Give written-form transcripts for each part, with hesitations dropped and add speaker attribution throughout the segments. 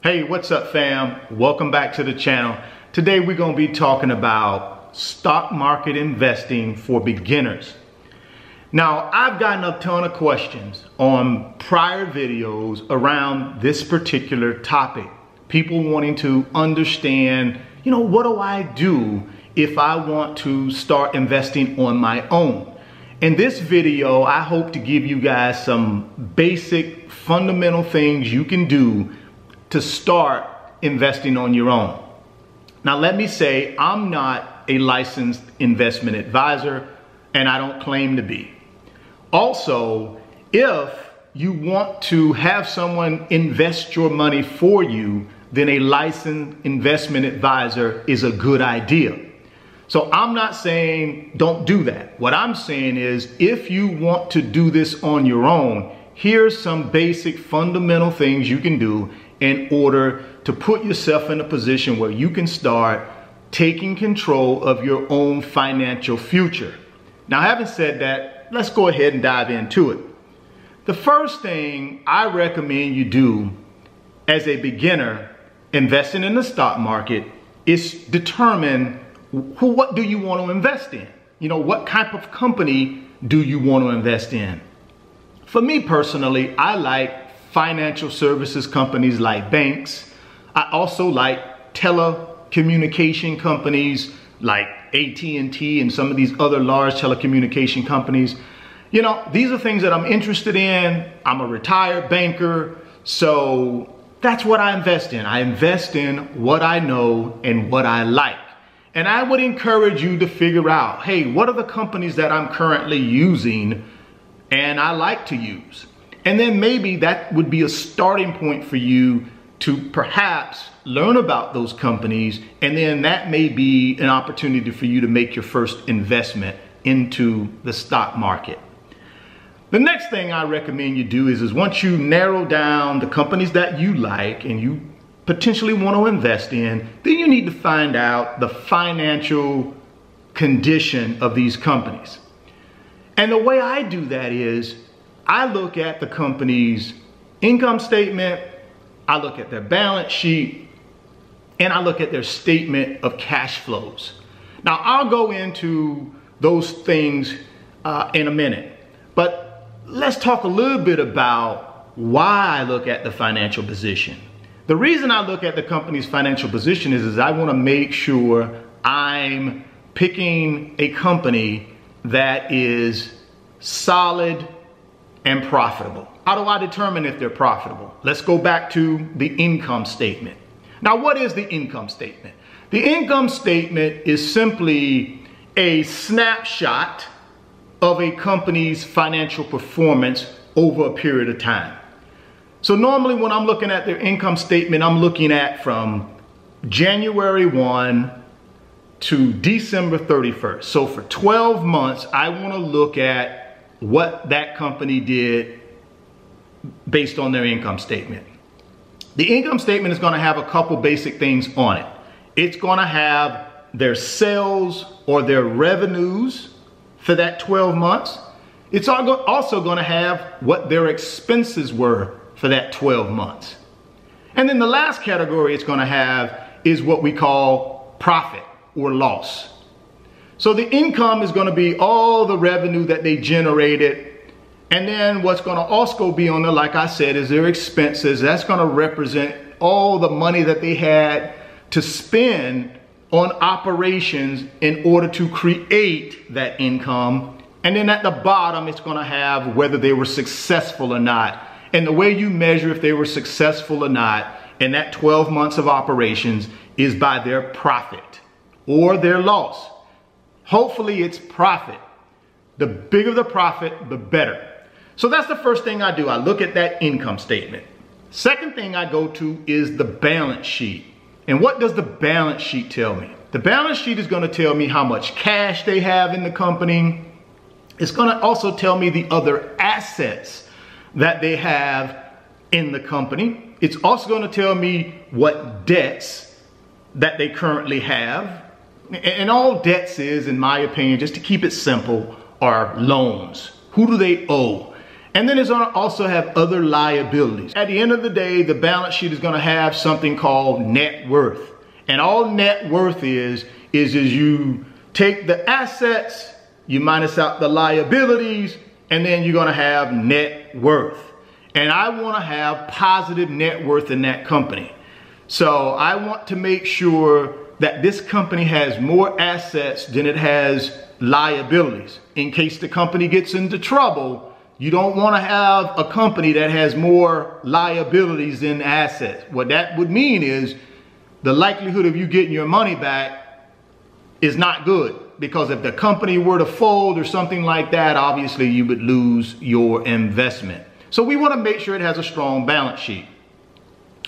Speaker 1: Hey, what's up fam? Welcome back to the channel. Today we're going to be talking about stock market investing for beginners. Now, I've gotten a ton of questions on prior videos around this particular topic. People wanting to understand, what do I do if I want to start investing on my own? In this video, I hope to give you guys some basic fundamental things you can do to start investing on your own. Now, let me say, I'm not a licensed investment advisor, and I don't claim to be. Also, if you want to have someone invest your money for you, then a licensed investment advisor is a good idea. So I'm not saying don't do that. What I'm saying is, if you want to do this on your own, here's some basic fundamental things you can do in order to put yourself in a position where you can start taking control of your own financial future. Now, having said that, let's go ahead and dive into it. The first thing I recommend you do as a beginner investing in the stock market is determine what do you want to invest in? What type of company do you want to invest in? For me personally, I like financial services companies like banks. I also like telecommunication companies like AT&T and some of these other large telecommunication companies. These are things that I'm interested in. I'm a retired banker, so that's what I invest in. I invest in what I know and what I like. And I would encourage you to figure out, hey, what are the companies that I'm currently using and I like to use? And then maybe that would be a starting point for you to perhaps learn about those companies. And then that may be an opportunity for you to make your first investment into the stock market. The next thing I recommend you do is once you narrow down the companies that you like and you potentially want to invest in, then you need to find out the financial condition of these companies. And the way I do that is I look at the company's income statement, I look at their balance sheet, and I look at their statement of cash flows. Now, I'll go into those things in a minute, but let's talk a little bit about why I look at the financial position. The reason I look at the company's financial position is I want to make sure I'm picking a company that is solid and profitable. How do I determine if they're profitable? Let's go back to the income statement. Now, what is the income statement? The income statement is simply a snapshot of a company's financial performance over a period of time. So normally when I'm looking at their income statement, I'm looking at from January 1 to December 31st. So for 12 months, I want to look at what that company did based on their income statement. The income statement is going to have a couple basic things on it. It's going to have their sales or their revenues for that 12 months. It's also going to have what their expenses were for that 12 months. And then the last category it's going to have is what we call profit or loss. So the income is going to be all the revenue that they generated. And then what's going to also be on there, like I said, is their expenses. That's going to represent all the money that they had to spend on operations in order to create that income. And then at the bottom, it's going to have whether they were successful or not. And the way you measure if they were successful or not in that 12 months of operations is by their profit or their loss. Hopefully it's profit. The bigger the profit, the better. So that's the first thing I do. I look at that income statement. Second thing I go to is the balance sheet. And what does the balance sheet tell me? The balance sheet is going to tell me how much cash they have in the company. It's going to also tell me the other assets that they have in the company. It's also going to tell me what debts that they currently have. And all debts is, in my opinion, just to keep it simple, are loans. Who do they owe? And then it's going to also have other liabilities. At the end of the day, the balance sheet is going to have something called net worth. And all net worth is you take the assets, you minus out the liabilities, and then you're going to have net worth. And I want to have positive net worth in that company. So I want to make sure that this company has more assets than it has liabilities. In case the company gets into trouble, you don't want to have a company that has more liabilities than assets. What that would mean is the likelihood of you getting your money back is not good, because if the company were to fold or something like that, obviously you would lose your investment. So we want to make sure it has a strong balance sheet.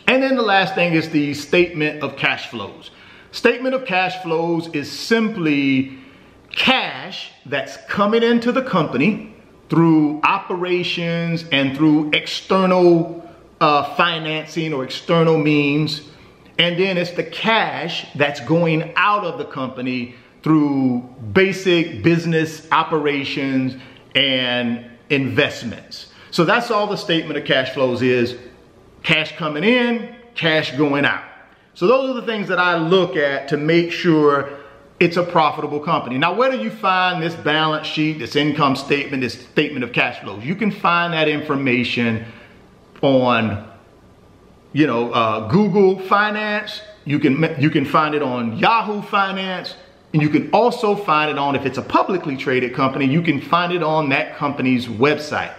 Speaker 1: And then the last thing is the statement of cash flows. Statement of cash flows is simply cash that's coming into the company through operations and through external financing or external means. And then it's the cash that's going out of the company through basic business operations and investments. So that's all the statement of cash flows is: cash coming in, cash going out. So those are the things that I look at to make sure it's a profitable company. Now, where do you find this balance sheet, this income statement, this statement of cash flows? You can find that information on, Google Finance. You can find it on Yahoo Finance, and you can also find it on, if it's a publicly traded company, you can find it on that company's website.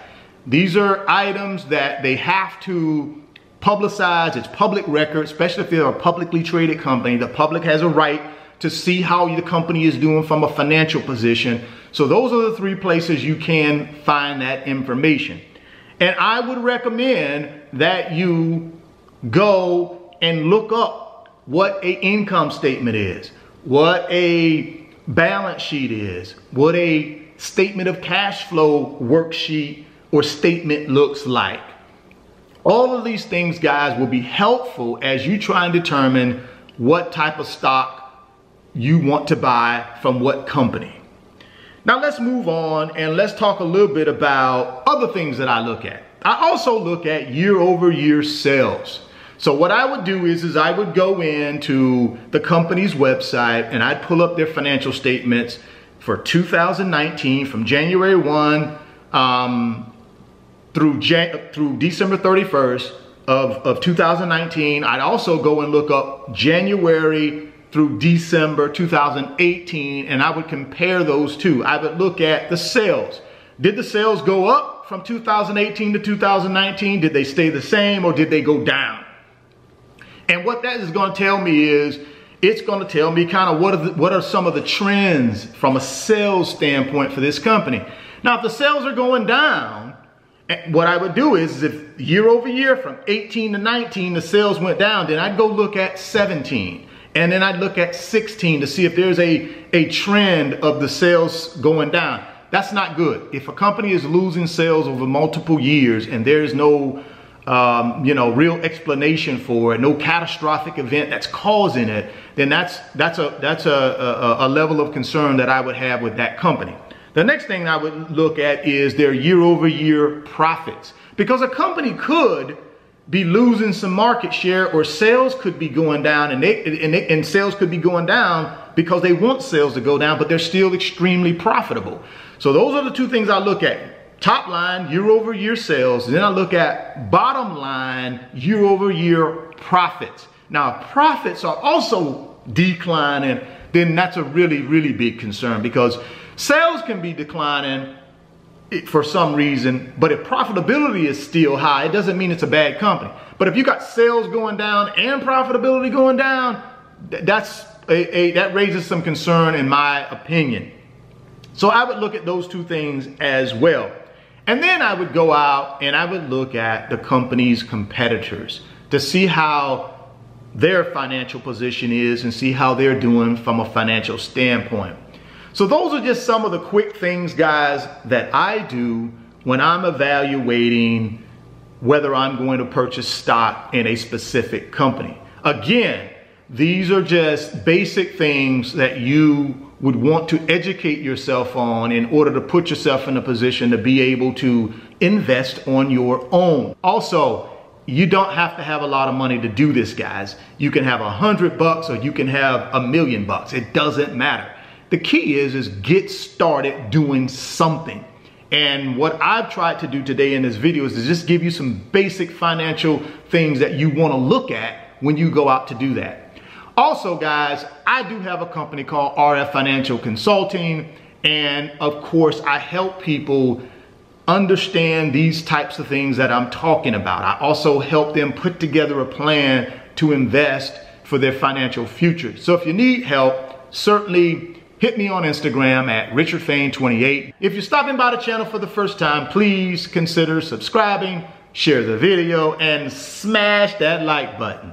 Speaker 1: These are items that they have to publicize. It's public record, especially if they're a publicly traded company. The public has a right to see how the company is doing from a financial position. So those are the three places you can find that information. And I would recommend that you go and look up what an income statement is, what a balance sheet is, what a statement of cash flow worksheet or statement looks like. All of these things, guys, will be helpful as you try and determine what type of stock you want to buy from what company. Now let's move on and let's talk a little bit about other things that I look at. I also look at year-over-year sales. So what I would do is I would go into the company's website and I'd pull up their financial statements for 2019 from January 1 through December 31st of 2019. I'd also go and look up January through December 2018, and I would compare those two. I would look at the sales. Did the sales go up from 2018 to 2019? Did they stay the same, or did they go down? And what that is going to tell me is, it's going to tell me kind of what are some of the trends from a sales standpoint for this company. Now, if the sales are going down, what I would do is if year over year from 18 to 19, the sales went down, then I'd go look at 17. And then I'd look at 16 to see if there's a trend of the sales going down. That's not good. If a company is losing sales over multiple years and there's no real explanation for it, no catastrophic event that's causing it, then that's a level of concern that I would have with that company. The next thing I would look at is their year-over-year profits, because a company could be losing some market share, or sales could be going down, and sales could be going down because they want sales to go down, but they're still extremely profitable. So those are the two things I look at: top line, year-over-year sales, and then I look at bottom line, year-over-year profits. Now, if profits are also declining, then that's a really, really big concern, because sales can be declining for some reason, but if profitability is still high, it doesn't mean it's a bad company. But if you got sales going down and profitability going down, that raises some concern in my opinion. So I would look at those two things as well. And then I would go out and I would look at the company's competitors to see how their financial position is and see how they're doing from a financial standpoint. So those are just some of the quick things, guys, that I do when I'm evaluating whether I'm going to purchase stock in a specific company. Again, these are just basic things that you would want to educate yourself on in order to put yourself in a position to be able to invest on your own. Also, you don't have to have a lot of money to do this, guys. You can have $100 or you can have $1 million. It doesn't matter. The key is get started doing something. And what I've tried to do today in this video is to just give you some basic financial things that you want to look at when you go out to do that. Also, guys, I do have a company called RF Financial Consulting, and of course, I help people understand these types of things that I'm talking about. I also help them put together a plan to invest for their financial future. So if you need help, certainly hit me on Instagram at RichardFain28. If you're stopping by the channel for the first time, please consider subscribing, share the video, and smash that like button.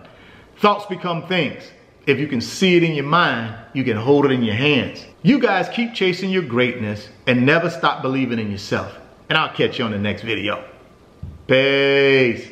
Speaker 1: Thoughts become things. If you can see it in your mind, you can hold it in your hands. You guys keep chasing your greatness and never stop believing in yourself. And I'll catch you on the next video. Peace.